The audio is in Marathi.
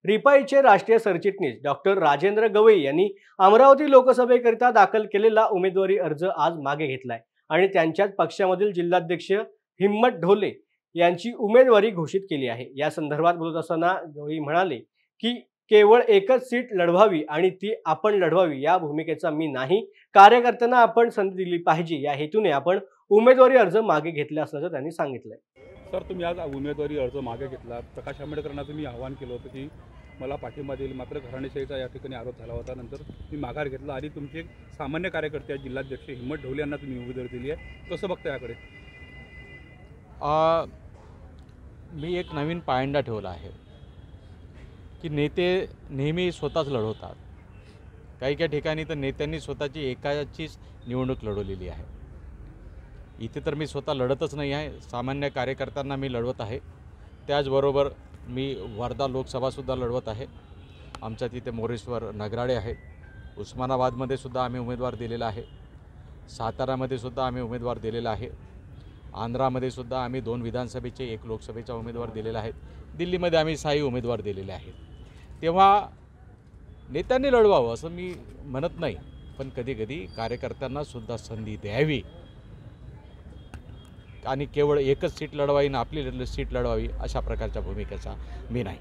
रिपाईचे राष्ट्रीय सरचिटणीस डॉक्टर राजेंद्र गवई यांनी अमरावती लोकसभेकरिता दाखल केलेला उमेदवारी अर्ज आज मागे घेतलाय आणि त्यांच्याच पक्षामधील जिल्हाध्यक्ष हिम्मत ढोले यांची उमेदवारी घोषित केली आहे। या संदर्भात बोलत असताना गवई म्हणाले की केवळ एकच सीट लढवावी आणि ती आपण लढवावी या भूमिकेचा मी नाही, कार्यकर्त्यांना आपण संधी दिली पाहिजे या हेतूने आपण उमेदवारी अर्ज मागे घेतला असल्याचं त्यांनी सांगितलंय। सर, तुम्ही आज उमेदवारी अर्ज मागे घेतला। प्रकाश आंबेडकरांना तुम्ही आव्हान केलं होतं की मला पाठिंबा देईल, मात्र घराणेशाहीचा या ठिकाणी आरोप झाला होता। नंतर मी माघार घेतला आणि तुमचे सामान्य कार्यकर्ते जिल्हाध्यक्ष हिम्मत ढोले यांना तुम्ही उमेदवारी दिली आहे। कसं बघता याकडे? मी एक नवीन पायंडा ठेवला आहे की नेते नेहमी स्वतःच लढवतात। काही ठिकाणी तर नेत्यांनी स्वतःची एकाचीच निवडणूक लढवलेली आहे। इथे तर मी स्वतः लढतच नाही आहे, सामान्य कार्यकर्त्यांना मी लढवत आहे। त्याचबरोबर मी वर्धा लोकसभासुद्धा लढवत आहे। आमच्या तिथे मोरेश्वर नगराळे आहेत, उस्मानाबादमध्ये सुद्धा आम्ही उमेदवार दिलेला आहे, सातारामध्ये सुद्धा आम्ही उमेदवार दिलेला आहे, आंध्रामध्ये सुद्धा आम्ही 2 विधानसभेचे 1 लोकसभेचा उमेदवार दिलेला आहे, दिल्लीमध्ये आम्ही 6 उमेदवार दिलेले आहेत। तेव्हा नेत्यांनी लढवावं असं मी म्हणत नाही, पण कधी कार्यकर्त्यांना सुद्धा संधी द्यावी आणि केवळ एकच सीट लढवावी आणि आपली सीट लढवावी अशा प्रकारच्या भूमिकेचा मी नाही।